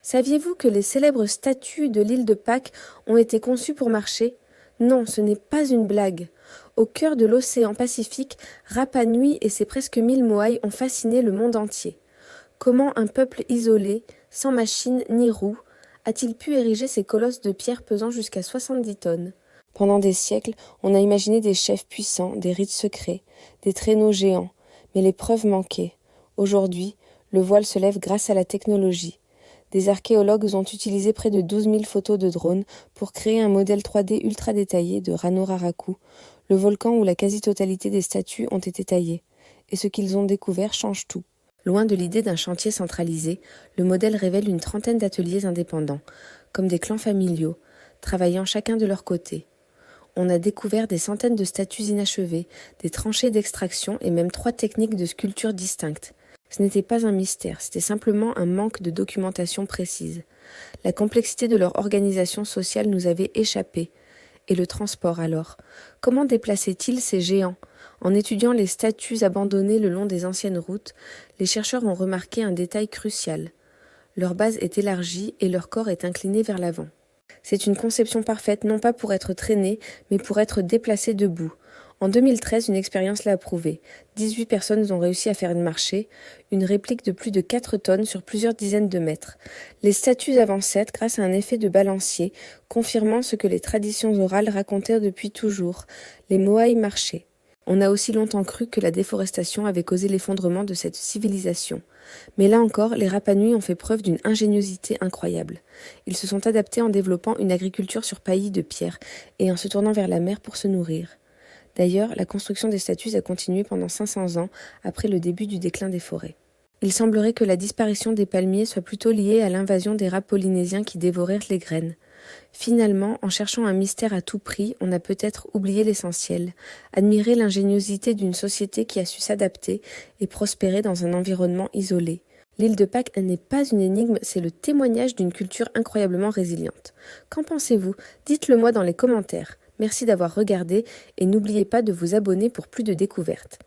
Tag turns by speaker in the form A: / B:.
A: Saviez-vous que les célèbres statues de l'île de Pâques ont été conçues pour marcher? Non, ce n'est pas une blague. Au cœur de l'océan Pacifique, Rapa Nui et ses presque 1000 moaïs ont fasciné le monde entier. Comment un peuple isolé, sans machine ni roue, a-t-il pu ériger ces colosses de pierre pesant jusqu'à 70 tonnes? Pendant des siècles, on a imaginé des chefs puissants, des rites secrets, des traîneaux géants, mais les preuves manquaient. Aujourd'hui, le voile se lève grâce à la technologie. Des archéologues ont utilisé près de 12 000 photos de drones pour créer un modèle 3D ultra détaillé de Rano Raraku, le volcan où la quasi-totalité des statues ont été taillées. Et ce qu'ils ont découvert change tout. Loin de l'idée d'un chantier centralisé, le modèle révèle une trentaine d'ateliers indépendants, comme des clans familiaux, travaillant chacun de leur côté. On a découvert des centaines de statues inachevées, des tranchées d'extraction et même 3 techniques de sculpture distinctes. Ce n'était pas un mystère, c'était simplement un manque de documentation précise. La complexité de leur organisation sociale nous avait échappé. Et le transport alors? Comment déplaçaient-ils ces géants? En étudiant les statues abandonnées le long des anciennes routes, les chercheurs ont remarqué un détail crucial. Leur base est élargie et leur corps est incliné vers l'avant. C'est une conception parfaite non pas pour être traînée, mais pour être déplacée debout. En 2013, une expérience l'a prouvé. 18 personnes ont réussi à faire marcher une réplique de plus de 4 tonnes sur plusieurs dizaines de mètres. Les statues avançaient grâce à un effet de balancier, confirmant ce que les traditions orales racontaient depuis toujours. Les moaïs marchaient. On a aussi longtemps cru que la déforestation avait causé l'effondrement de cette civilisation. Mais là encore, les Rapa Nui ont fait preuve d'une ingéniosité incroyable. Ils se sont adaptés en développant une agriculture sur paillis de pierre et en se tournant vers la mer pour se nourrir. D'ailleurs, la construction des statues a continué pendant 500 ans après le début du déclin des forêts. Il semblerait que la disparition des palmiers soit plutôt liée à l'invasion des rats polynésiens qui dévorèrent les graines. Finalement, en cherchant un mystère à tout prix, on a peut-être oublié l'essentiel, admirer l'ingéniosité d'une société qui a su s'adapter et prospérer dans un environnement isolé. L'île de Pâques n'est pas une énigme, c'est le témoignage d'une culture incroyablement résiliente. Qu'en pensez-vous? Dites-le moi dans les commentaires. Merci d'avoir regardé et n'oubliez pas de vous abonner pour plus de découvertes.